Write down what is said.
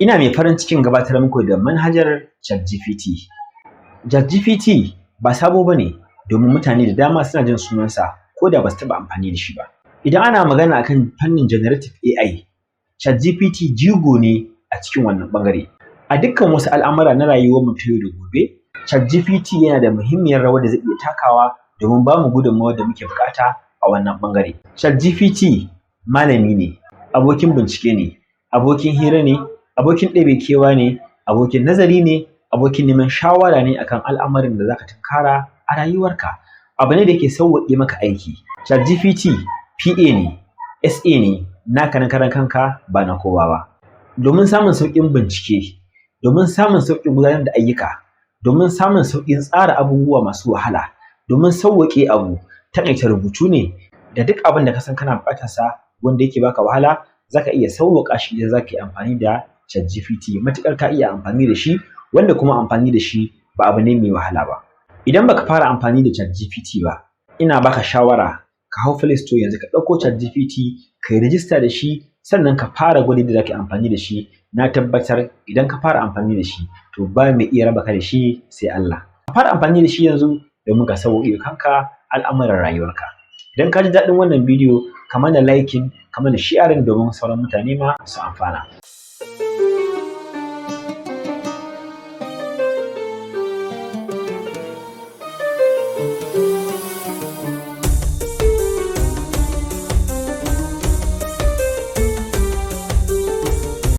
Ina mai farin cikin gabatar muku da manhajar ChatGPT. ChatGPT ba sabo ba ne domin mutane da dama suna jin sunansa ko da ba su taɓa amfani da shi ba. Idan ana magana akan fannin generative AI, ChatGPT jigo ne a cikin wannan ɓangare. A dukkan wasu al'amura na rayuwarmu ta yau da gobe, ChatGPT yana da muhimmiyar rawar da zai iya takawa domin ba mu gudunmawar da muke buƙata a wannan ɓangare. ChatGPT malami ne, abokin bincike ne, abokin hira ne, abokin ɗebe kewa ne, abokin nazari ne, abokin neman shawara ne akan al'amarin da za ka tunkara a rayuwarka. Abu ne da ke sauwaƙe maka aiki. ChatGPT PA ne, SA ne, naka na karan kanka ba na kowa ba. Domin samun sauƙin bincike, domin samun sauƙin gudanar da ayyuka, domin samun sauƙin tsara abubuwa masu wahala, domin sauwaƙe abu, taƙaita rubutu ne, da duk abin da ka san kana buƙatarsa wanda yake baka wahala, za ka iya sauwaƙa shi idan za ka yi amfani da ChatGPT matuƙar ka iya amfani da shi, wanda kuma amfani da shi ba abu ne mai wahala ba. Idan baka fara amfani da ChatGPT ba, ina baka shawara ka hau Play Store yanzu ka ɗauko ChatGPT ka yi rijista da shi, sannan ka fara gwada yadda za ka yi amfani da shi. Na tabbatar idan ka fara amfani da shi to ba mai iya raba ka da shi sai Allah. Ka fara amfani da shi yanzu domin ka sauwaƙe kanka al'amuran rayuwarka. Idan ka ji daɗin wannan bidiyo, ka mana liking, ka mana sharing domin sauran mutane ma su amfana.